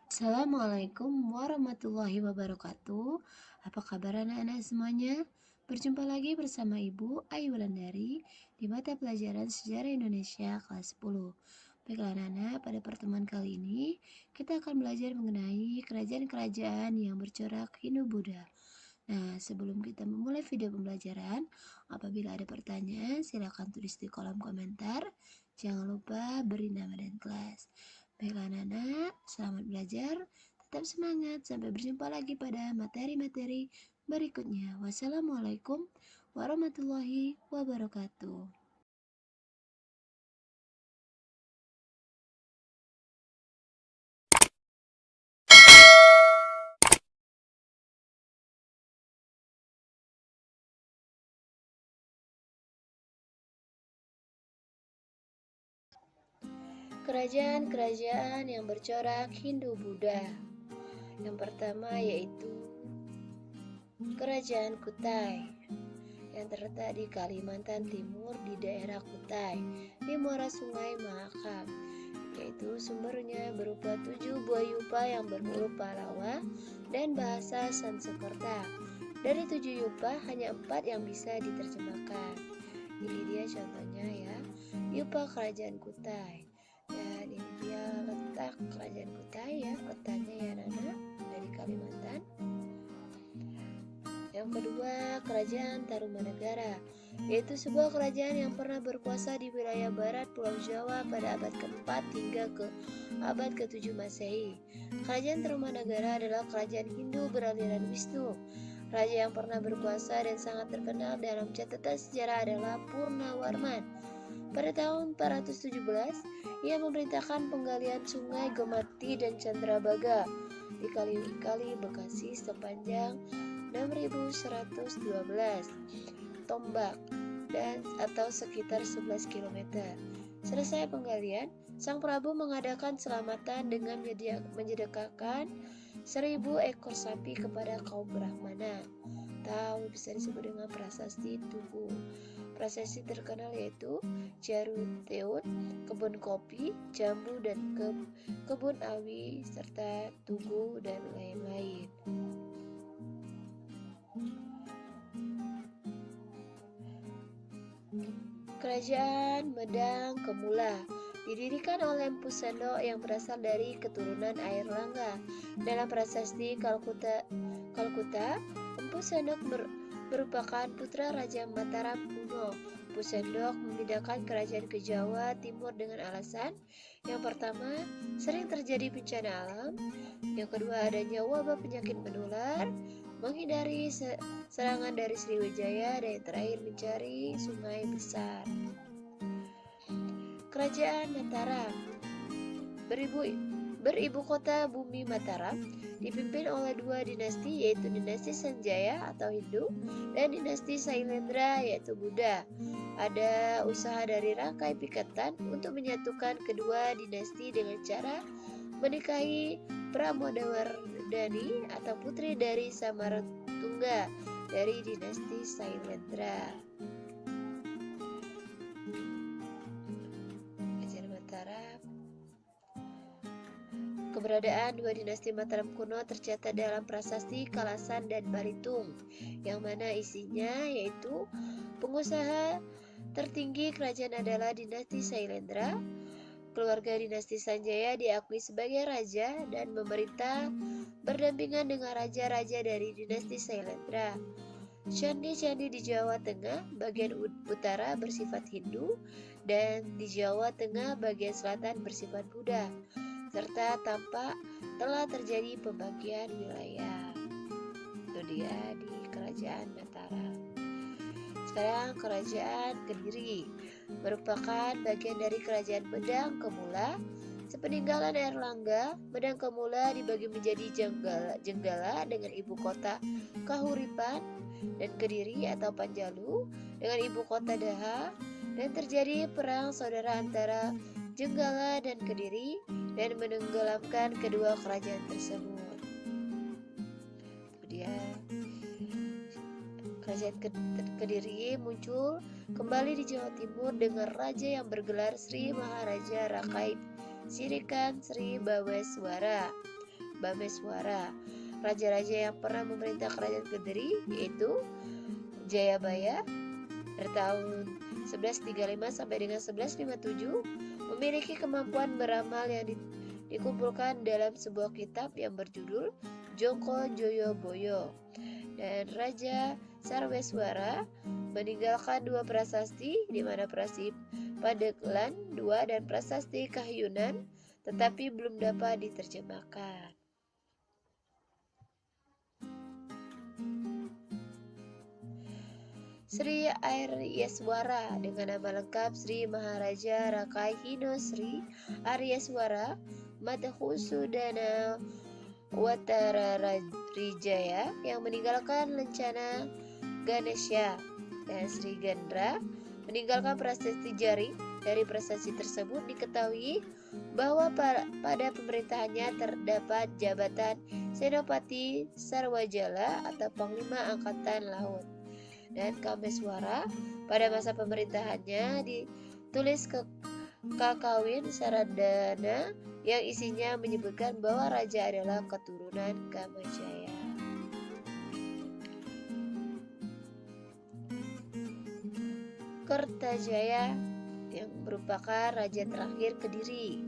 Assalamualaikum warahmatullahi wabarakatuh. Apa kabar anak-anak semuanya? Berjumpa lagi bersama Ibu Ayu Wulandari di mata pelajaran Sejarah Indonesia kelas 10. Baiklah anak-anak, pada pertemuan kali ini kita akan belajar mengenai kerajaan-kerajaan yang bercorak Hindu-Buddha. Nah, sebelum kita memulai video pembelajaran, apabila ada pertanyaan, silakan tulis di kolom komentar. Jangan lupa beri nama dan kelas. Baiklah anak-anak, selamat belajar, tetap semangat, sampai berjumpa lagi pada materi-materi berikutnya. Wassalamualaikum warahmatullahi wabarakatuh. Kerajaan-kerajaan yang bercorak Hindu-Buddha. Yang pertama yaitu Kerajaan Kutai yang terletak di Kalimantan Timur di daerah Kutai di muara Sungai Mahakam, yaitu sumbernya berupa 7 buah yupa yang berhuruf Pallawa dan bahasa Sanskerta. Dari 7 yupa hanya 4 yang bisa diterjemahkan. Ini dia contohnya ya, yupa Kerajaan Kutai. Dan ini dia letak Kerajaan Kutai ya, letaknya ya Nana, dari Kalimantan. Yang kedua, Kerajaan Tarumanegara, yaitu sebuah kerajaan yang pernah berkuasa di wilayah barat Pulau Jawa pada abad ke-4 hingga ke abad ke-7 Masehi. Kerajaan Tarumanegara adalah kerajaan Hindu beraliran Wisnu. Raja yang pernah berkuasa dan sangat terkenal dalam catatan sejarah adalah Purnawarman. Pada tahun 417, ia memerintahkan penggalian sungai Gemati dan Chandrabaga di kali-kali Bekasi sepanjang 6.112 tombak dan atau sekitar 11 km. Selesai penggalian, Sang Prabu mengadakan selamatan dengan menyedekahkan 1.000 ekor sapi kepada kaum Brahmana. Tahu bisa disebut dengan prasasti Tugu. Prasasti terkenal yaitu Jaruteut, kebun kopi, jambu dan kebun awi serta tugu dan lain-lain. Kerajaan Medang Kemula didirikan oleh Empu Sendok yang berasal dari keturunan Airlangga. Dalam prasasti Kalkuta, Empu Sendok merupakan putra Raja Mataram kuno. Empu Sendok memindahkan kerajaan ke Jawa Timur dengan alasan yang pertama, sering terjadi bencana alam, yang kedua adanya wabah penyakit menular, menghindari serangan dari Sriwijaya, dan yang terakhir mencari sungai besar. Kerajaan Mataram beribu kota Bumi Mataram, dipimpin oleh dua dinasti yaitu dinasti Sanjaya atau Hindu dan dinasti Sailendra yaitu Buddha. Ada usaha dari Rangkai Pikatan untuk menyatukan kedua dinasti dengan cara menikahi Pramodawardhani atau putri dari Samaratungga dari dinasti Sailendra. Kerajaan Mataram. Keberadaan dua dinasti Mataram kuno tercatat dalam prasasti Kalasan dan Balitung, yang mana isinya yaitu pengusaha tertinggi kerajaan adalah dinasti Sailendra. Keluarga dinasti Sanjaya diakui sebagai raja dan memerintah berdampingan dengan raja-raja dari dinasti Sailendra. Candi-candi di Jawa Tengah bagian utara bersifat Hindu dan di Jawa Tengah bagian selatan bersifat Buddha, serta tampak telah terjadi pembagian wilayah. Itu dia di Kerajaan Mataram. Sekarang Kerajaan Kediri merupakan bagian dari Kerajaan Medang Kemula. Sepeninggalan Airlangga, Medang Kemula dibagi menjadi Jenggala dengan ibu kota Kahuripan dan Kediri atau Panjalu dengan ibu kota Daha, dan terjadi perang saudara antara Jenggala dan Kediri dan menenggelamkan kedua kerajaan tersebut. Kemudian Kerajaan Kediri muncul kembali di Jawa Timur dengan raja yang bergelar Sri Maharaja Rakai Sirikan Sri Baweswara. Bameswara. Raja-raja yang pernah memerintah kerajaan Kediri yaitu Jayabaya dari tahun 1135 sampai dengan 1157 memiliki kemampuan beramal yang dikumpulkan dalam sebuah kitab yang berjudul Jongko Joyoboyo. Dan Raja Sarweswara meninggalkan 2 prasasti, di mana prasasti Pandeglang II dan prasasti Kahyunan, tetapi belum dapat diterjemahkan. Sri Aryaswara dengan nama lengkap Sri Maharaja Rakai Hino Sri Aryaswara Madhusudana Watararijaya yang meninggalkan Lencana Ganesha, dan Sri Gandra meninggalkan prasasti Jari. Dari prasasti tersebut diketahui bahwa pada pemerintahannya terdapat jabatan Senopati Sarwajala atau Panglima Angkatan Laut. Dan Kameswara pada masa pemerintahannya ditulis ke Kakawin Saradana yang isinya menyebutkan bahwa raja adalah keturunan Kamajaya. Kertajaya yang merupakan raja terakhir Kediri.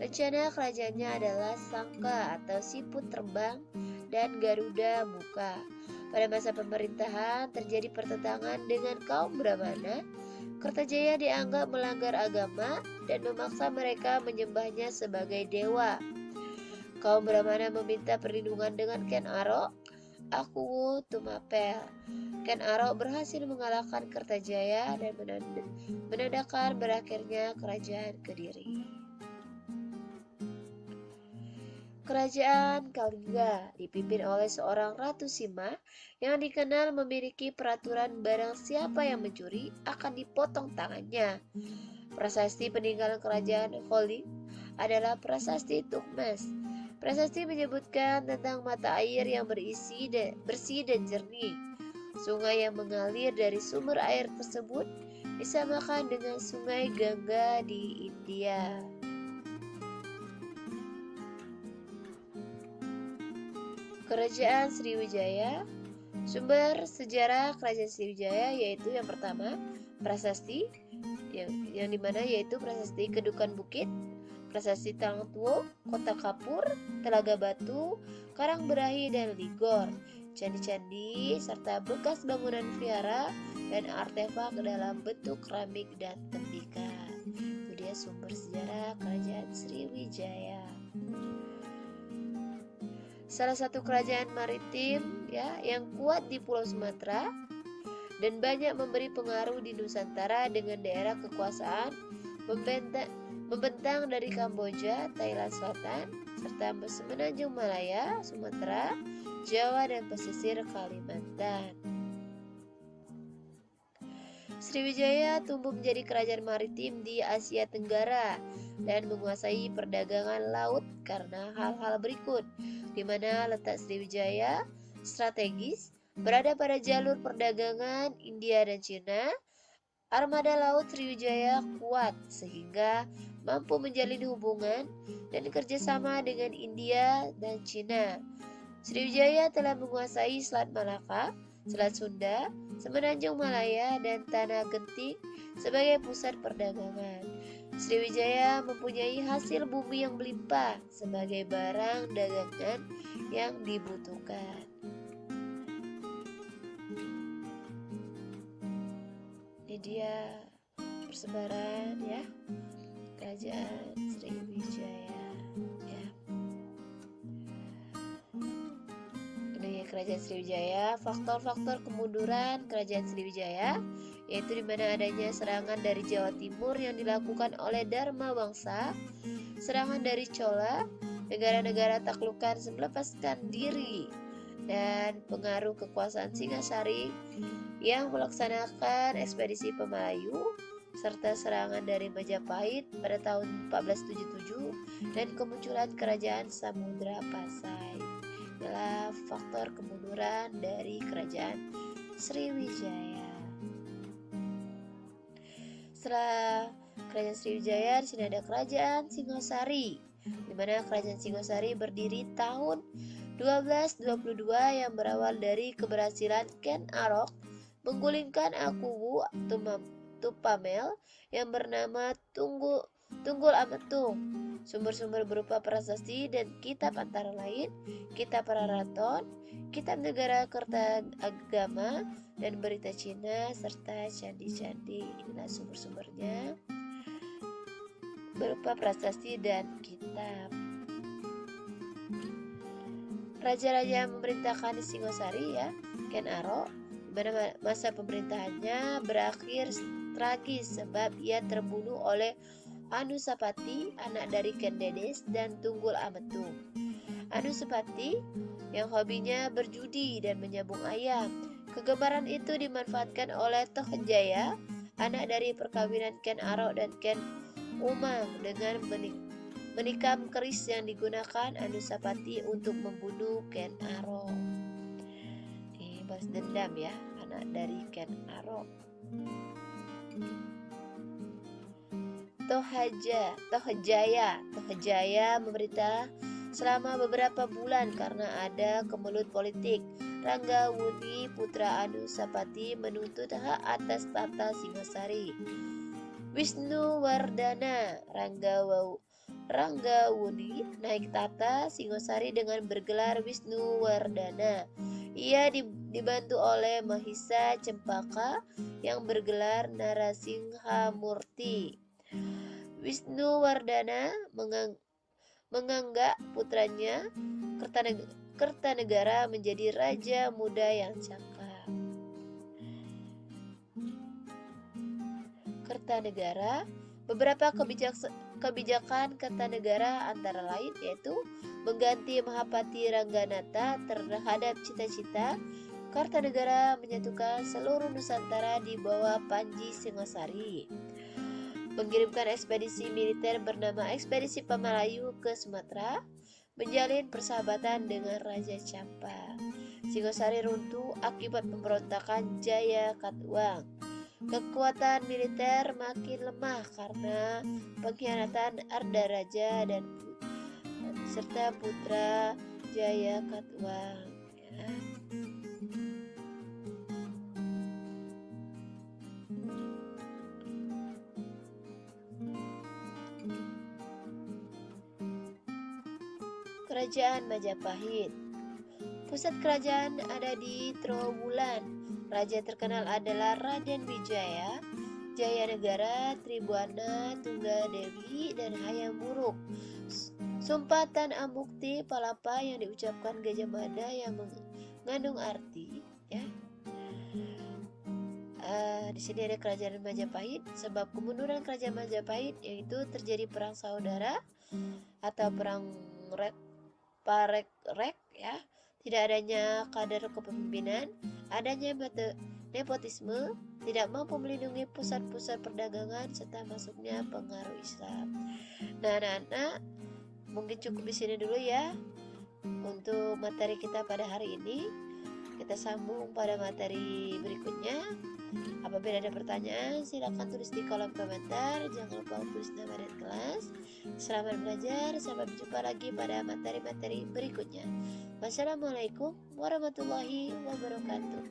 Rencana kerajaannya adalah Sangka atau siput terbang dan Garuda Muka. Pada masa pemerintahan terjadi pertentangan dengan kaum Brahmana. Kertajaya dianggap melanggar agama dan memaksa mereka menyembahnya sebagai dewa. Kaum Brahmana meminta perlindungan dengan Ken Arok, Aku Tumapel. Ken Arok berhasil mengalahkan Kertajaya dan menandakan berakhirnya kerajaan Kediri. Kerajaan Kalingga dipimpin oleh seorang Ratu Sima yang dikenal memiliki peraturan barang siapa yang mencuri akan dipotong tangannya. Prasasti peninggalan kerajaan Holing adalah prasasti Tukmas. Prasasti menyebutkan tentang mata air yang bersih dan jernih. Sungai yang mengalir dari sumber air tersebut disamakan dengan Sungai Gangga di India. Kerajaan Sriwijaya. Sumber sejarah Kerajaan Sriwijaya yaitu yang pertama prasasti yang dimana yaitu prasasti Kedukan Bukit, prasasti Tangtuo, Kota Kapur, Telaga Batu, Karang Berahi dan Ligor, candi-candi serta bekas bangunan vihara dan artefak dalam bentuk keramik dan tembikar. Itu dia sumber sejarah Kerajaan Sriwijaya. Salah satu kerajaan maritim yang kuat di Pulau Sumatera dan banyak memberi pengaruh di Nusantara dengan daerah kekuasaan membentang dari Kamboja, Thailand Selatan, serta semenanjung Malaya, Sumatera, Jawa, dan pesisir Kalimantan. Sriwijaya tumbuh menjadi kerajaan maritim di Asia Tenggara dan menguasai perdagangan laut karena hal-hal berikut, di mana letak Sriwijaya strategis, berada pada jalur perdagangan India dan Cina. Armada laut Sriwijaya kuat sehingga mampu menjalin hubungan dan kerjasama dengan India dan Cina. Sriwijaya telah menguasai Selat Malaka, Selat Sunda, Semenanjung Malaya, dan Tanah Genting sebagai pusat perdagangan. Sriwijaya mempunyai hasil bumi yang melimpah sebagai barang dagangan yang dibutuhkan. Ini dia persebaran Kerajaan Sriwijaya Kerajaan Sriwijaya. Faktor-faktor kemunduran Kerajaan Sriwijaya yaitu di mana adanya serangan dari Jawa Timur yang dilakukan oleh Dharma Wangsa, serangan dari Chola, negara-negara taklukan melepaskan diri, dan pengaruh kekuasaan Singasari yang melaksanakan ekspedisi Pemalayu, serta serangan dari Majapahit pada tahun 1477 dan kemunculan Kerajaan Samudra Pasai. Adalah faktor kemunduran dari Kerajaan Sriwijaya. Setelah Kerajaan Sriwijaya, di sini ada Kerajaan Singosari. di mana Kerajaan Singosari berdiri tahun 1222 yang berawal dari keberhasilan Ken Arok menggulingkan Akuwu Tupamel yang bernama Tunggul Ametung. Sumber-sumber berupa prasasti dan kitab antara lain Kitab Raraton, Kitab Negara Kertagama, dan Berita Cina, serta candi-candi. Inilah sumber-sumbernya berupa prasasti dan kitab. Raja-raja yang memerintahkan di Singosari ya, Ken Arok, di mana masa pemerintahannya berakhir tragis sebab ia terbunuh oleh Anusapati, anak dari Ken Dedes dan Tunggul Ametung. Anusapati yang hobinya berjudi dan menyambung ayam. Kegemaran itu dimanfaatkan oleh Tohjaya, anak dari perkawinan Ken Arok dan Ken Umang, dengan menikam keris yang digunakan Anusapati untuk membunuh Ken Arok. Ini balas dendam ya, anak dari Ken Arok. Tohjaya memerintah selama beberapa bulan karena ada kemelut politik. Ranggawuni, putra Anusapati, menuntut hak atas tahta Singosari. Wisnuwardana Ranggawuni naik tahta Singosari dengan bergelar Wisnuwardana. Ia dibantu oleh Mahisa Cempaka yang bergelar Narasinghamurti. Wisnuwardana menganggap putranya Kertanegara menjadi raja muda yang cakap. Kertanegara, beberapa kebijakan Kertanegara antara lain yaitu mengganti Mahapati Rangganata terhadap cita-cita Kertanegara menyatukan seluruh Nusantara di bawah Panji Singosari, mengirimkan ekspedisi militer bernama Ekspedisi Pamalayu ke Sumatera, menjalin persahabatan dengan Raja Campa. Singosari runtuh akibat pemberontakan Jaya Katuang. Kekuatan militer makin lemah karena pengkhianatan Arda Raja dan serta putra Jaya Katuang. Ya. Kerajaan Majapahit. Pusat kerajaan ada di Trowulan. Raja terkenal adalah Raden Wijaya, Jayanegara, Tribhuwana, Tunggadewi, dan Hayam Wuruk. Sumpah Tan Ambukti Palapa yang diucapkan Gajah Mada yang mengandung arti ya. Di sini ada kerajaan Majapahit. Sebab kemunduran kerajaan Majapahit yaitu terjadi perang saudara atau perang Parek ya, tidak adanya kader kepemimpinan, adanya nepotisme, tidak mampu melindungi pusat-pusat perdagangan, serta masuknya pengaruh Islam. Nah, anak-anak, mungkin cukup di sini dulu ya untuk materi kita pada hari ini. Kita sambung pada materi berikutnya. Apabila ada pertanyaan, silakan tulis di kolom komentar. Jangan lupa tulis nama dan kelas. Selamat belajar. Sampai berjumpa lagi pada materi-materi berikutnya. Wassalamualaikum warahmatullahi wabarakatuh.